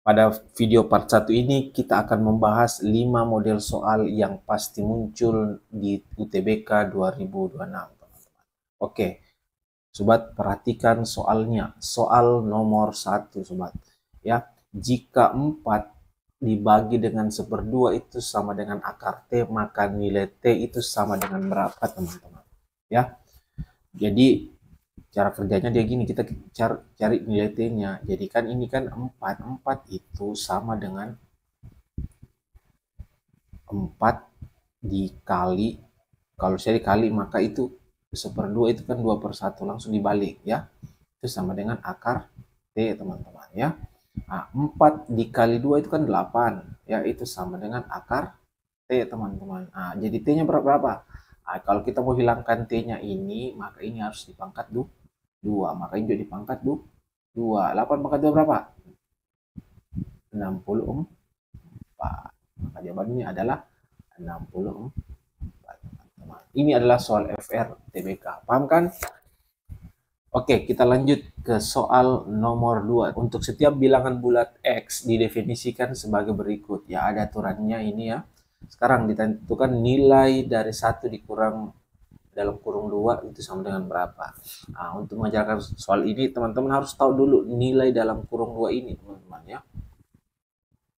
Pada video part 1 ini kita akan membahas 5 model soal yang pasti muncul di UTBK 2026. Oke, sobat, perhatikan soalnya. Soal nomor 1, sobat. Ya, jika 4 dibagi dengan 1/2 itu sama dengan akar T, maka nilai T itu sama dengan berapa, teman-teman? Ya. Jadi cara kerjanya dia gini, kita cari nilai T-nya. Jadi kan ini kan 4 itu sama dengan 4 dikali, kalau saya dikali maka itu 1/2 itu kan 2/1, langsung dibalik ya. Itu sama dengan akar T, teman-teman ya. Nah, 4 dikali 2 itu kan 8 ya, itu sama dengan akar T, teman-teman. Nah, jadi T-nya berapa? Nah, kalau kita mau hilangkan T-nya ini, maka ini harus dipangkat 2. Maka ini juga dipangkat 2. 8 pangkat 2 berapa? 64. Maka jawabannya adalah 64. Ini adalah soal FR TBK. Paham kan? Oke, kita lanjut ke soal nomor 2. Untuk setiap bilangan bulat X didefinisikan sebagai berikut. Ya, ada aturannya ini ya. Sekarang ditentukan nilai dari 1 dikurang dalam kurung 2 itu sama dengan berapa. Nah, untuk mengajarkan soal ini, teman-teman harus tahu dulu nilai dalam kurung 2 ini, teman-teman ya.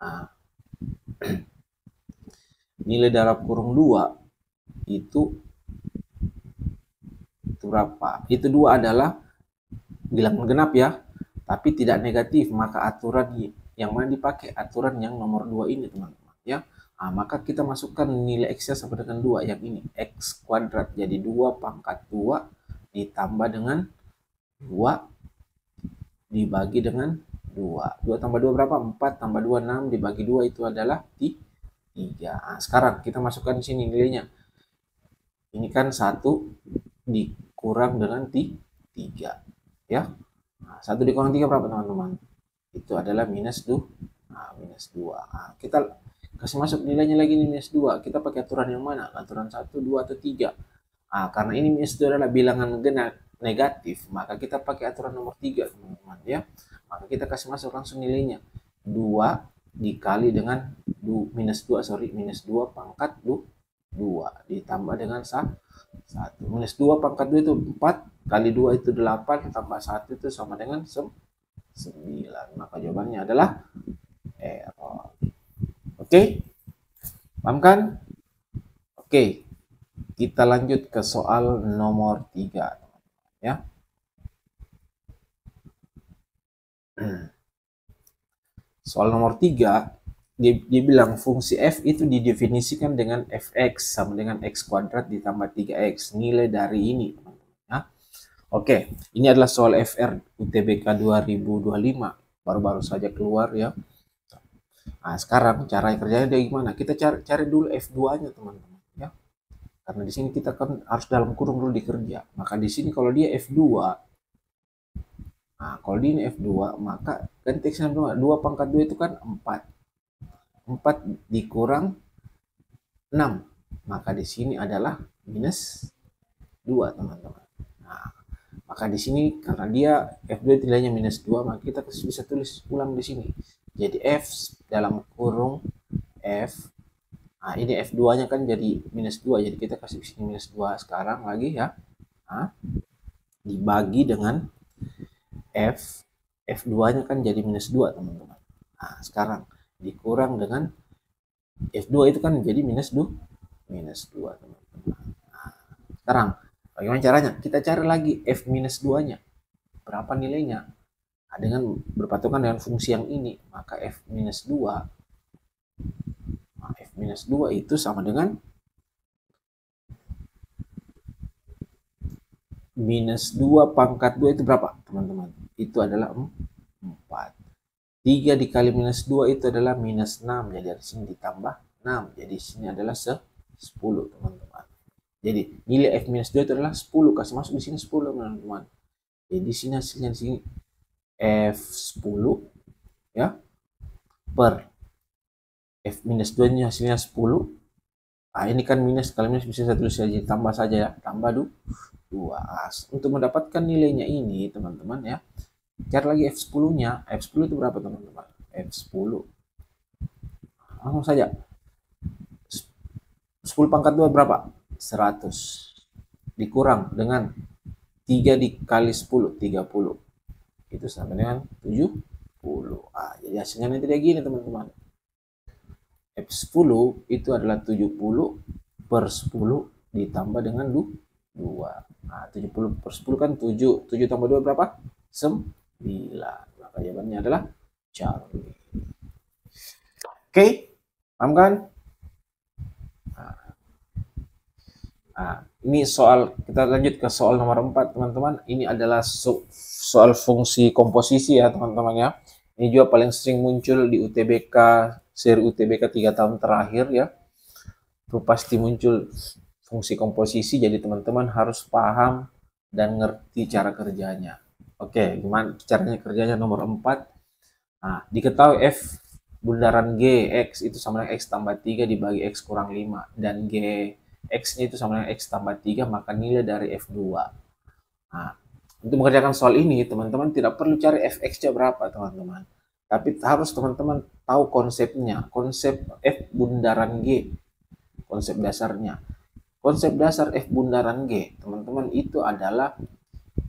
Nah, nilai dalam kurung 2 itu berapa? Itu 2 adalah bilangan genap ya, tapi tidak negatif. Maka aturan yang mana dipakai? Aturan yang nomor 2 ini, teman-teman ya. Nah, maka kita masukkan nilai X-nya sama dengan 2, yang ini X kuadrat. Jadi 2 pangkat 2 ditambah dengan 2 dibagi dengan 2. 2 tambah 2 berapa? 4 tambah 2, 6 dibagi 2 itu adalah 3. Nah, sekarang kita masukkan di sini nilainya. Ini kan 1 dikurang dengan 3 ya. Nah, 1 dikurang 3 berapa, teman-teman? Itu adalah minus 2. Nah, minus 2. Nah, kita kasih masuk nilainya lagi nih, minus 2. Kita pakai aturan yang mana? Aturan 1, 2, atau 3? Nah, karena ini minus 2 adalah bilangan genap negatif, maka kita pakai aturan nomor 3, teman-teman ya. Maka kita kasih masuk langsung nilainya. 2 dikali dengan minus 2 pangkat 2 ditambah dengan 1. Minus 2 pangkat 2 itu 4, kali 2 itu 8, tambah 1 itu sama dengan 9. Maka jawabannya adalah error. Oke? Paham kan? Oke. Kita lanjut ke soal nomor 3 ya. Soal nomor 3, dia bilang fungsi f itu didefinisikan dengan fx sama dengan x kuadrat ditambah 3x. Nilai dari ini, ya. Oke, ini adalah soal FR UTBK 2025, baru-baru saja keluar ya. Nah, sekarang cara kerjanya dia gimana? Kita cari dulu F2-nya, teman-teman ya. Karena di sini kita kan harus dalam kurung dulu dikerja. Maka di sini kalau dia F2, nah kalau di ini F2, maka kan teksnya 2 pangkat 2 itu kan 4. 4 dikurang 6. Maka di sini adalah minus 2, teman-teman. Nah, maka di sini karena dia F2 nilainya minus 2, maka kita bisa tulis ulang di sini. Jadi F dalam kurung F. Nah, ini F2-nya kan jadi minus 2, jadi kita kasih sini minus 2 sekarang lagi ya. Nah, dibagi dengan F. F2-nya kan jadi minus 2, teman-teman. Nah, sekarang dikurang dengan F2 itu kan jadi minus 2, teman-teman. Nah, sekarang bagaimana caranya? Kita cari lagi F minus 2-nya. Berapa nilainya? Nah, dengan berpatungan dengan fungsi yang ini, maka F minus 2, nah, F minus 2 itu sama dengan minus 2 pangkat 2 itu berapa, teman-teman? Itu adalah 4. 3 dikali minus 2 itu adalah minus 6. Jadi dari sini ditambah 6. Jadi sini adalah 10, teman-teman. Jadi nilai F minus 2 itu adalah 10. Kasih masuk di sini 10, teman-teman. Jadi di sini hasilnya di sini F10 ya per F minus 2 nya hasilnya 10. Nah, ini kan minus, kalau minus bisa satu saja, tambah saja ya, tambah 2. Untuk mendapatkan nilainya ini, teman-teman ya, cari lagi F10-nya. F10 itu berapa, teman-teman? F10. Langsung saja. 10 pangkat 2 berapa? 100. Dikurang dengan 3 dikali 10, 30. Itu sama dengan 70. Jadi hasilnya nanti kayak gini teman-teman. F10 itu adalah 70 per 10 ditambah dengan 2. 70 per 10 kan 7. 7 tambah 2 berapa? 9. Maka jawabannya adalah Charlie. Oke, paham kan? Ini soal, kita lanjut ke soal nomor 4 teman-teman. Ini adalah soal fungsi komposisi ya teman-teman ya. Ini juga paling sering muncul di UTBK, seri UTBK 3 tahun terakhir ya. Itu pasti muncul fungsi komposisi, jadi teman-teman harus paham dan ngerti cara kerjanya. Oke, gimana caranya kerjanya? Nomor 4. Diketahui F bundaran G X itu sama dengan X tambah 3 dibagi X kurang 5, dan G X-nya itu sama dengan X tambah 3, maka nilai dari F2. Untuk mengerjakan soal ini, teman-teman tidak perlu cari Fx-nya berapa, teman-teman. Tapi harus teman-teman tahu konsepnya, konsep F bundaran G, konsep dasarnya. Konsep dasar F bundaran G, teman-teman, itu adalah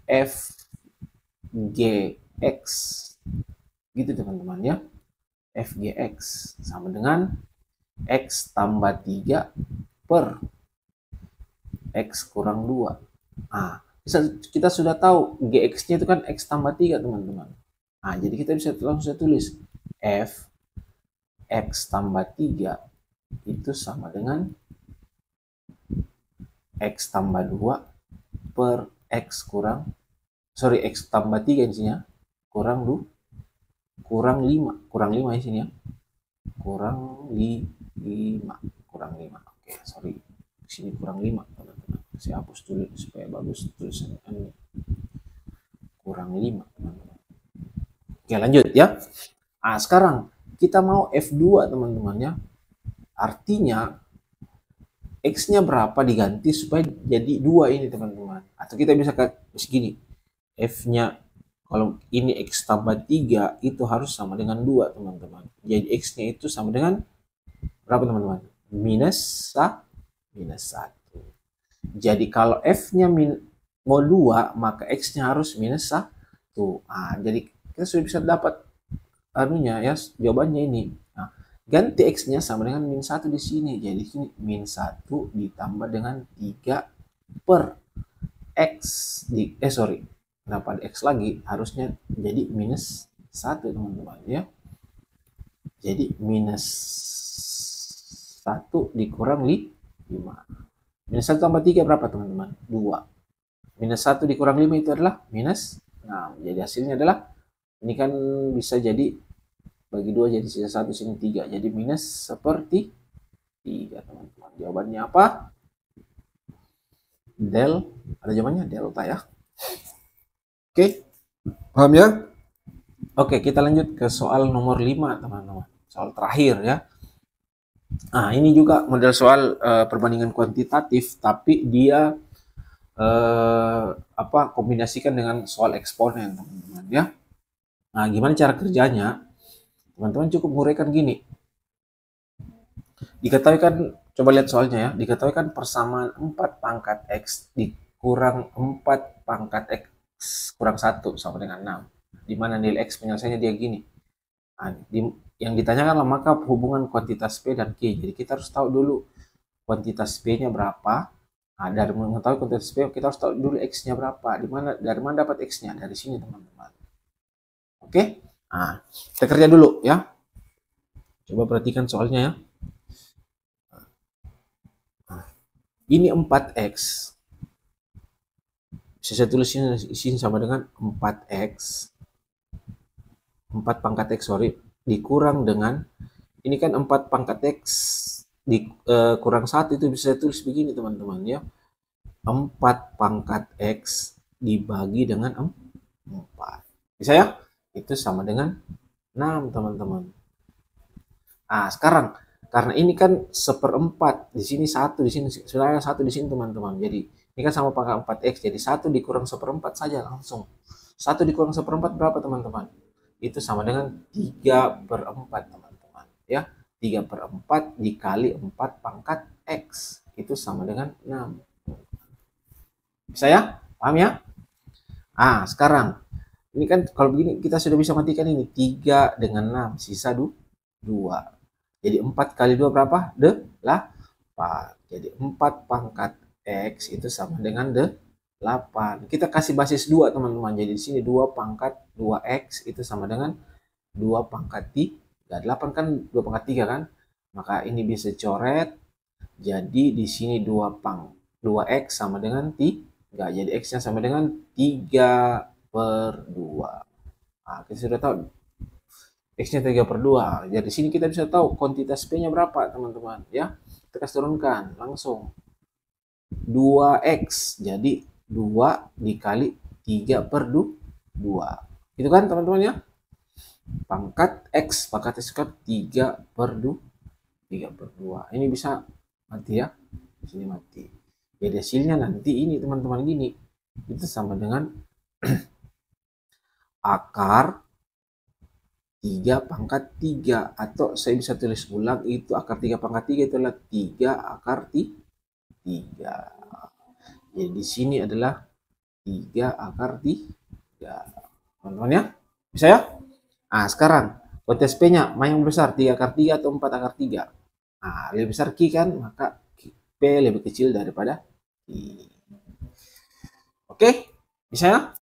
Fgx. Gitu, teman-teman ya. Fgx sama dengan X tambah 3 per X kurang 2. Kita sudah tahu Gx-nya itu kan X tambah 3, teman-teman. Jadi kita bisa langsung tulis F X tambah 3 itu sama dengan X tambah 2 per X kurang, X tambah 3 isinya, kurang 5. Kurang 5 di sini ya. Kurang 5. Oke, sorry. Di sini kurang 5, teman-teman. Saya hapus dulu supaya bagus tulisannya. Kurang 5, teman-teman. Oke, lanjut ya. Sekarang kita mau F2, teman-teman ya. Artinya X-nya berapa diganti supaya jadi 2 ini, teman-teman. Atau kita bisa kayak segini. F-nya kalau ini X tambah 3 itu harus sama dengan 2, teman-teman. Jadi X-nya itu sama dengan berapa, teman-teman? Minus 1. Jadi kalau F-nya mau 2, maka X-nya harus minus 1. Jadi kita sudah bisa dapat ya, jawabannya ini. Ganti X-nya sama dengan min 1 di sini. Jadi sini min 1 ditambah dengan 3 per X kenapa ada X lagi? Harusnya jadi minus 1, teman-teman ya. Jadi minus 1 dikurang 5. Minus 1 tambah 3 berapa, teman-teman? 2. Minus 1 dikurang 5 itu adalah minus 6. Jadi hasilnya adalah, ini kan bisa jadi bagi 2 jadi sisa 1, sini 3. Jadi minus seperti 3, teman-teman. Jawabannya apa? Ada jawabannya delta ya. Oke, paham ya? Oke, kita lanjut ke soal nomor 5, teman-teman. Soal terakhir ya. Ini juga model soal perbandingan kuantitatif, tapi dia kombinasikan dengan soal eksponen, teman-teman ya. Gimana cara kerjanya? Teman-teman cukup menguraikan gini. Diketahui kan, coba lihat soalnya ya. Diketahui kan persamaan 4 pangkat X dikurang 4 pangkat X kurang 1 sama dengan 6. Dimana nilai X penyelesaiannya dia gini. Yang ditanyakan maka hubungan kuantitas P dan Q. Jadi kita harus tahu dulu kuantitas P-nya berapa. Dari mengetahui kuantitas P, kita harus tahu dulu X-nya berapa. Dari mana dapat X-nya? Dari sini, teman-teman. Oke? Kita kerja dulu ya. Coba perhatikan soalnya ya. Ini 4X. Bisa saya tulis sini sama dengan 4X. 4 pangkat X, dikurang dengan, ini kan 4 pangkat X kurang 1 itu bisa saya tulis begini, teman-teman ya. 4 pangkat X dibagi dengan 4. Bisa ya? Itu sama dengan 6, teman-teman. Sekarang karena ini kan 1/4, di sini 1, di sini sebenarnya 1 di sini, teman-teman. Jadi ini kan sama pangkat 4X, jadi 1 dikurang 1/4 saja langsung. 1 dikurang 1/4 berapa, teman-teman? itu sama dengan 3/4 teman-teman ya. 3/4 dikali 4 pangkat X itu sama dengan 6. Bisa ya? Paham ya? Sekarang ini kan kalau begini kita sudah bisa matikan ini. 3 dengan 6 sisa 2. Jadi 4 kali 2 berapa? 8. Jadi 4 pangkat X itu sama dengan 8. Kita kasih basis 2 teman-teman. Jadi di sini 2 pangkat 2X itu sama dengan 2 pangkat 3. 8 kan 2 pangkat 3 kan? Maka ini bisa coret. Jadi di sini 2X sama dengan 3. Jadi X-nya sama dengan 3/2. Kita sudah tahu X-nya 3/2. Jadi di sini kita bisa tahu kuantitas P-nya berapa, teman-teman. Ya, kita kasih turunkan langsung. 2X. Jadi 2 dikali 3/2. Itu kan, teman-teman ya? Pangkat X kan 3/2. Ini bisa mati ya. Di sini mati. Jadi hasilnya nanti ini, teman-teman, gini. Itu sama dengan akar 3 pangkat 3, atau saya bisa tulis ulang, itu akar 3 pangkat 3 itu adalah 3 akar 3. Jadi di sini adalah 3 akar 3. Teman-teman ya? Bisa ya? Sekarang kuantitas P-nya mana yang besar, 3 akar 3 atau 4 akar 3? Lebih besar Q kan, maka P lebih kecil daripada Q. Oke? Bisa ya?